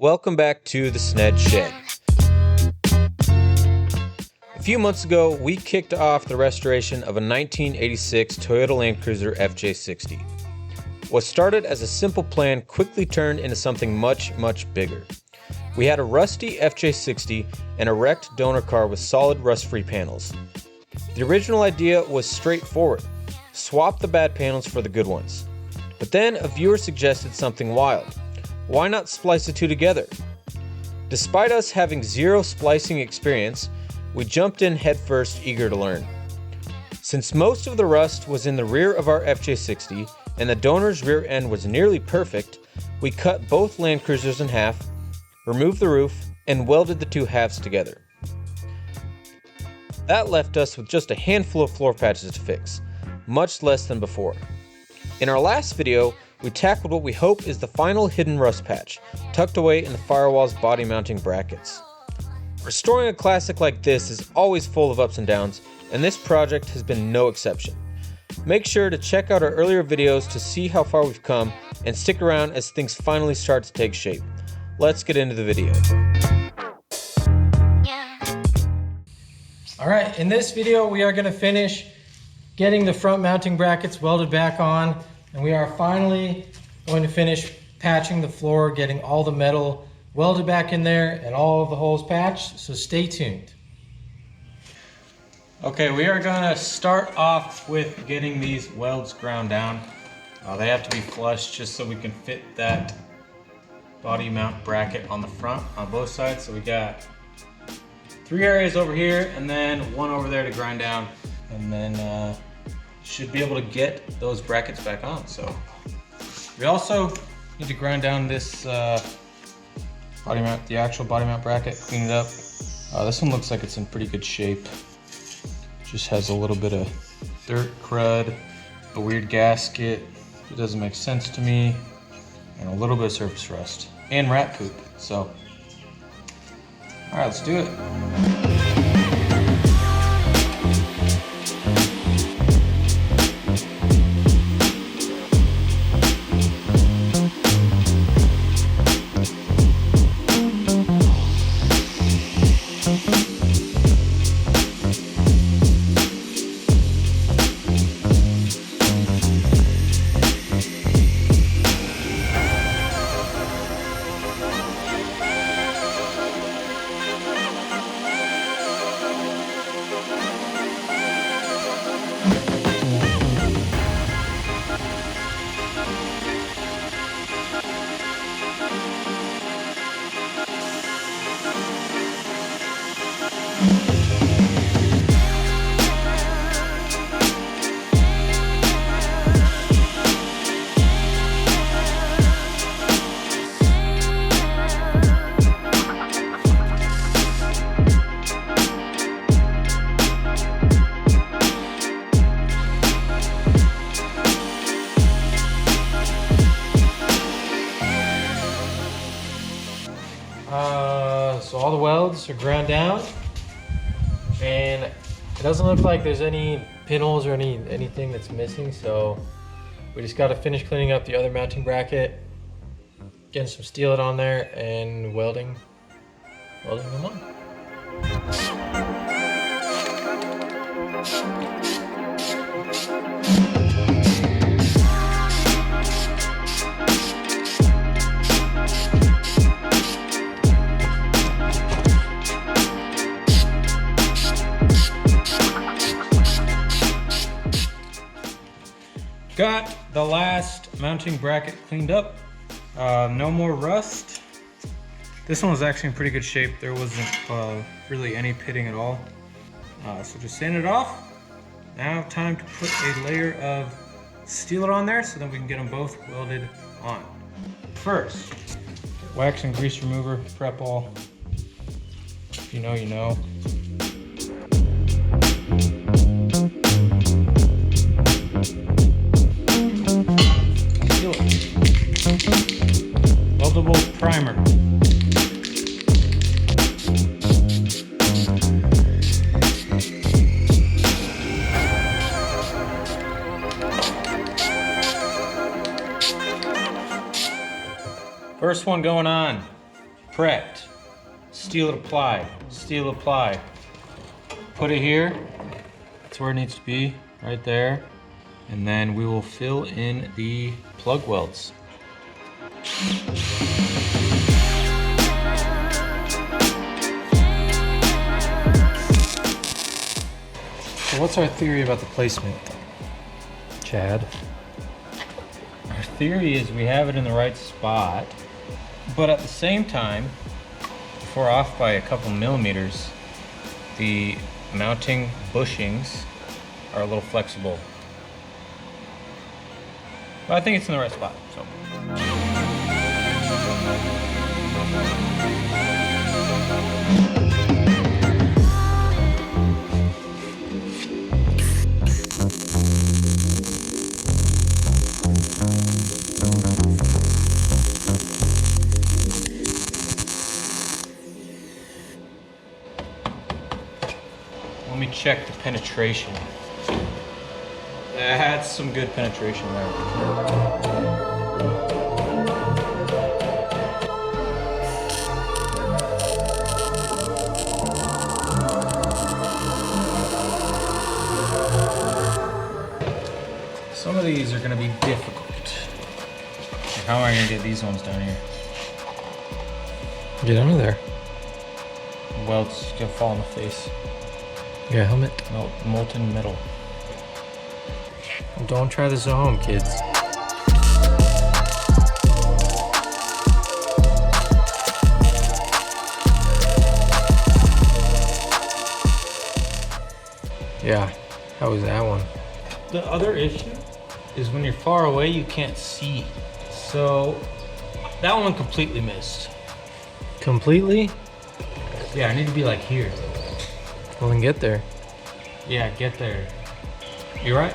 Welcome back to the Sned Shed. A few months ago, we kicked off the restoration of a 1986 Toyota Land Cruiser FJ60. What started as a simple plan quickly turned into something much, much bigger. We had a rusty FJ60 and a wrecked donor car with solid rust-free panels. The original idea was straightforward: swap the bad panels for the good ones. But then a viewer suggested something wild. Why not splice the two together? Despite us having zero splicing experience, we jumped in headfirst, eager to learn. Since most of the rust was in the rear of our FJ60 and the donor's rear end was nearly perfect, we cut both Land Cruisers in half, removed the roof, and welded the two halves together. That left us with just a handful of floor patches to fix, much less than before. In our last video, we tackled what we hope is the final hidden rust patch, tucked away in the firewall's body mounting brackets. Restoring a classic like this is always full of ups and downs, and this project has been no exception. Make sure to check out our earlier videos to see how far we've come, and stick around as things finally start to take shape. Let's get into the video. Alright, in this video we are going to finish getting the front mounting brackets welded back on, and we are finally going to finish patching the floor, getting all the metal welded back in there and all of the holes patched, so stay tuned. Okay, we are going to start off with getting these welds ground down. They have to be flush just so we can fit that body mount bracket on the front on both sides. So we got 3 areas over here and then 1 over there to grind down, and then should be able to get those brackets back on. So we also need to grind down this body mount, the actual body mount bracket, clean it up. This one looks like it's in pretty good shape. Just has a little bit of dirt, crud, a weird gasket that doesn't make sense to me, and a little bit of surface rust and rat poop. So, all right, let's do it. So all the welds are ground down, and it doesn't look like there's any pinholes or anything that's missing, so we just got to finish cleaning up the other mounting bracket, getting some steel on there, and welding them on. Got the last mounting bracket cleaned up. No more rust. This one was actually in pretty good shape. There wasn't really any pitting at all. So just sand it off. Now time to put a layer of steel on there so that we can get them both welded on. First, wax and grease remover, prep all. If you know, you know. Weldable primer. First one going on. prepped. Steel applied, steel applied. Put it here, that's where it needs to be, right there. And then we will fill in the plug welds. So what's our theory about the placement, Chad? Our theory is we have it in the right spot, but at the same time, if we're off by a couple millimeters, the mounting bushings are a little flexible. But I think it's in the right spot, so. Let me check the penetration. That's some good penetration there. Some of these are going to be difficult. Like, how am I going to get these ones down here? Get under there. Welds going to fall in the face. Your helmet. Molten metal. Don't try this at home, kids. Yeah, how was that one? The other issue is when you're far away, you can't see. So that one completely missed. Completely? Yeah, I need to be like here. Well, then get there. Yeah, get there. You right?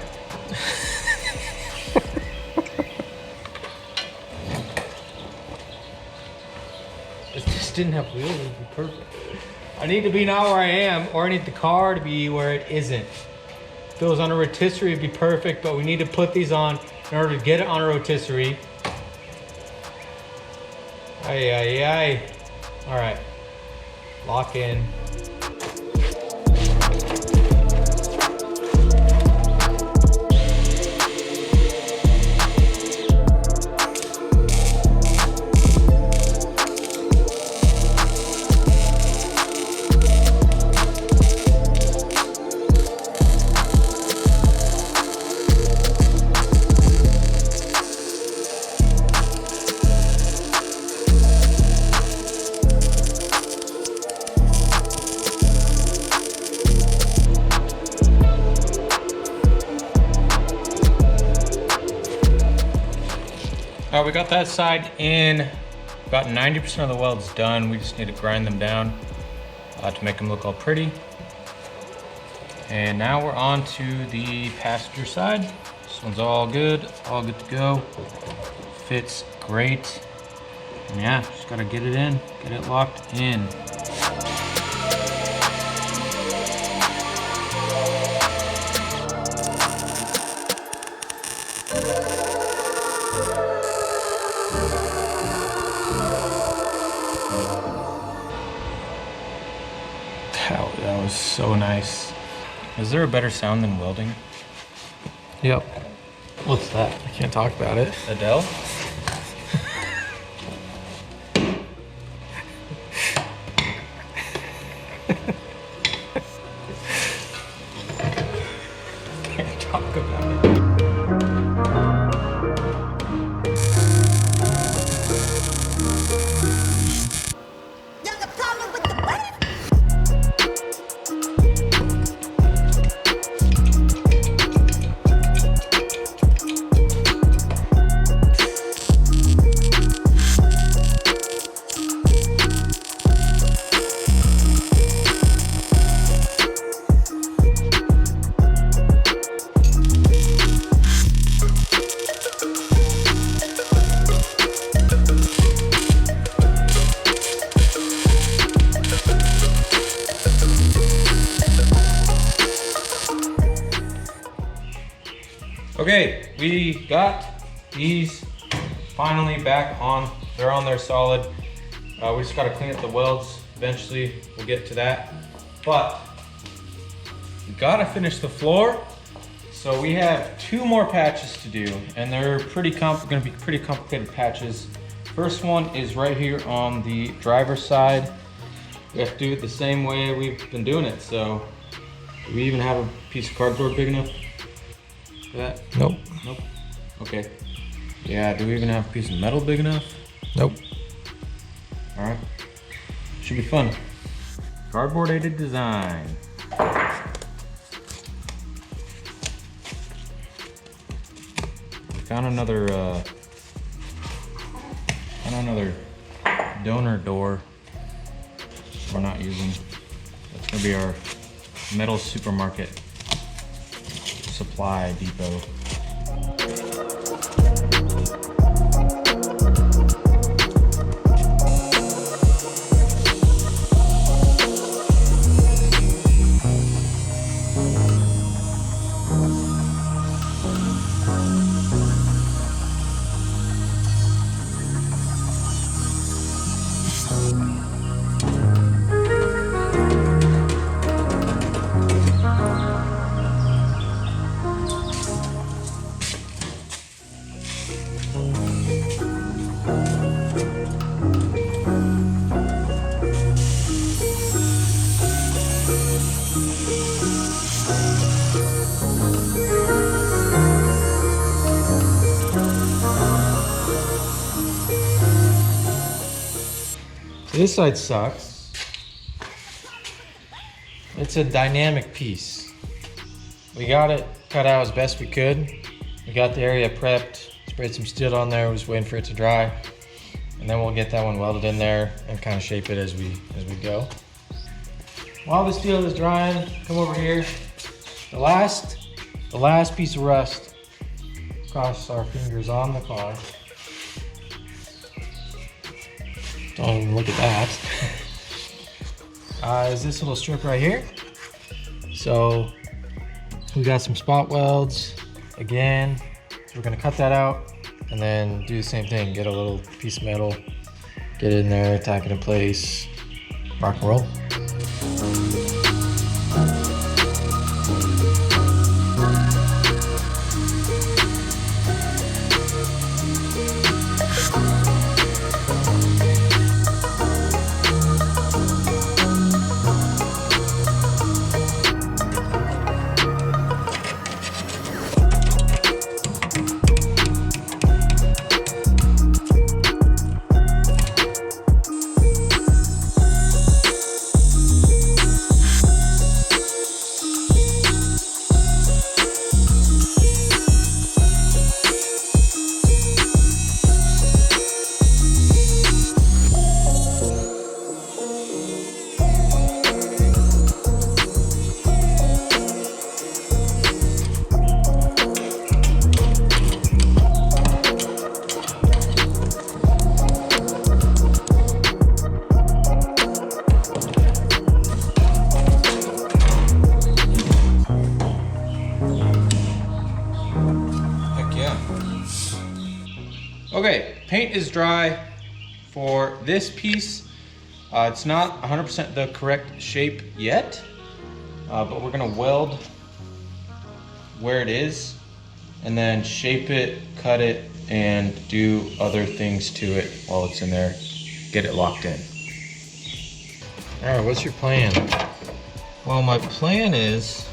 It just didn't have wheels, it'd be perfect. I need to be now where I am, or I need the car to be where it isn't. If it was on a rotisserie, it'd be perfect, but we need to put these on in order to get it on a rotisserie. Ay, ay, ay. All right, lock in. All right, we got that side in. About 90% of the welds done. We just need to grind them down to make them look all pretty. And now we're on to the passenger side. This one's all good to go. Fits great. And yeah, just gotta get it in, get it locked in. That was so nice. Is there a better sound than welding? Yep. What's that? I can't talk about it. Adele? Can't talk about it. Okay, we got these finally back on. They're on there solid. We just gotta clean up the welds. Eventually, we'll get to that. But we gotta finish the floor. So we have 2 more patches to do, and they're gonna be pretty complicated patches. First one is right here on the driver's side. We have to do it the same way we've been doing it. So, do we even have a piece of cardboard big enough for that? Nope. Nope. Okay. Yeah, do we even have a piece of metal big enough? Nope. All right. Should be fun. Cardboard aided design. Found another donor door we're not using. That's gonna be our metal supermarket supply depot. This side sucks. It's a dynamic piece. We got it cut out as best we could. We got the area prepped, sprayed some steel on there, we're just waiting for it to dry. And then we'll get that one welded in there and kind of shape it as we go. While the steel is drying, come over here. The last piece of rust across our fingers on the car. Don't even look at that. Is this little strip right here. So we got some spot welds again. So we're gonna cut that out and then do the same thing. Get a little piece of metal, get it in there, tack it in place, rock and roll. Okay, paint is dry for this piece. It's not 100% the correct shape yet, but we're gonna weld where it is and then shape it, cut it, and do other things to it while it's in there. Get it locked in. All right, what's your plan? Well, my plan is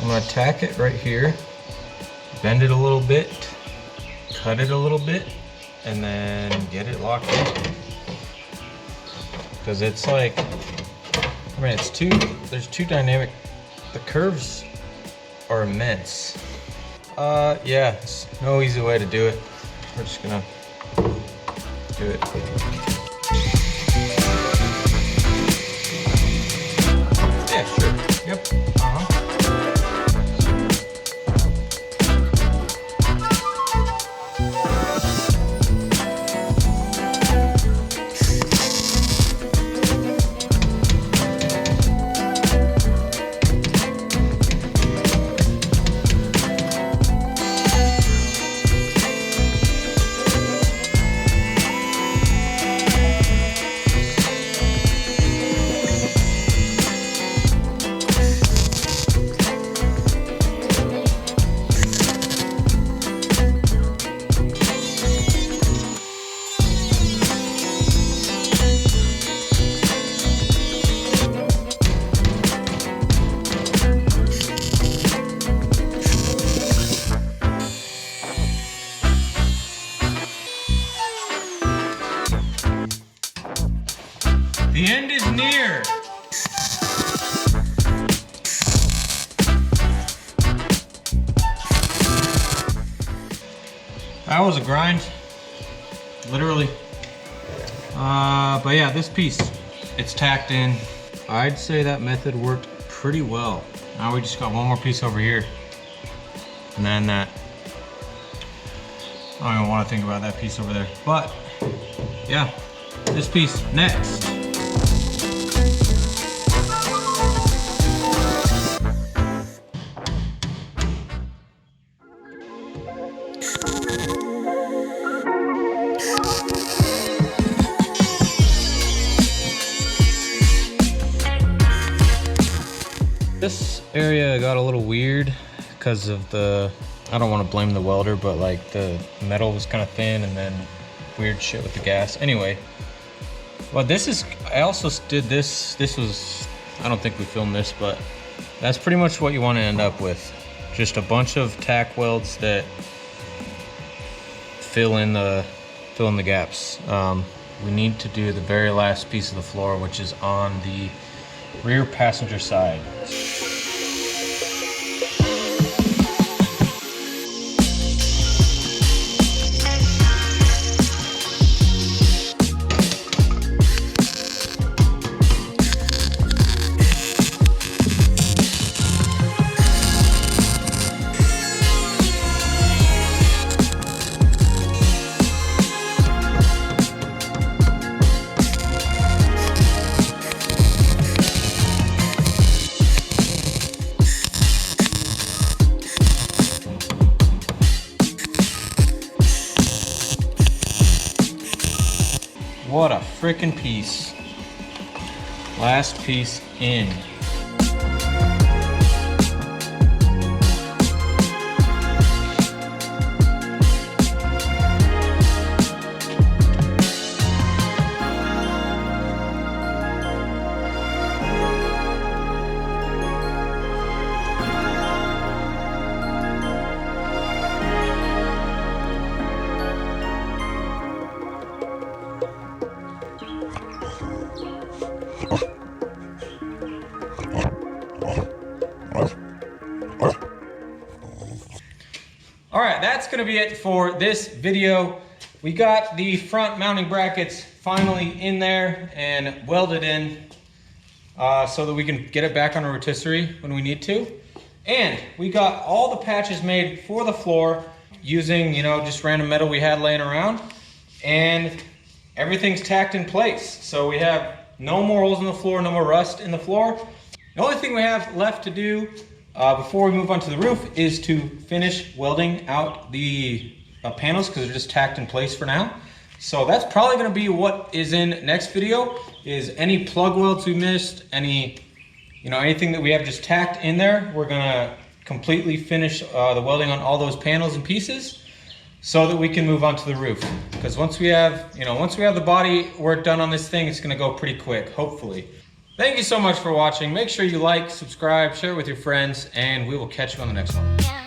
I'm gonna tack it right here, bend it a little bit, cut it a little bit, and then get it locked in. Because it's like, I mean, there's two dynamic, the curves are immense. Yeah, there's no easy way to do it. We're just gonna do it. Yeah, sure, yep, The end is near. That was a grind, literally. But yeah, this piece, it's tacked in. I'd say that method worked pretty well. Now we just got one more piece over here. And then that, I don't even want to think about that piece over there. But yeah, this piece next. This area got a little weird because of the, I don't want to blame the welder, but like the metal was kind of thin and then weird shit with the gas. Anyway, well, this is, I also did this. This was, I don't think we filmed this, but that's pretty much what you want to end up with. Just a bunch of tack welds that fill in the gaps. We need to do the very last piece of the floor, which is on the rear passenger side. What a freaking piece. Last piece in. All right, that's gonna be it for this video. We got the front mounting brackets finally in there and welded in so that we can get it back on a rotisserie when we need to. And we got all the patches made for the floor using, you know, just random metal we had laying around, and everything's tacked in place. So we have no more holes in the floor, no more rust in the floor. The only thing we have left to do before we move on to the roof is to finish welding out the panels, because they're just tacked in place for now. So that's probably going to be what is in next video, is any plug welds we missed, any, you know, anything that we have just tacked in there. We're going to completely finish the welding on all those panels and pieces so that we can move on to the roof. Because once we have, you know, once we have the body work done on this thing, it's going to go pretty quick, hopefully. Thank you so much for watching. Make sure you like, subscribe, share it with your friends, and we will catch you on the next one.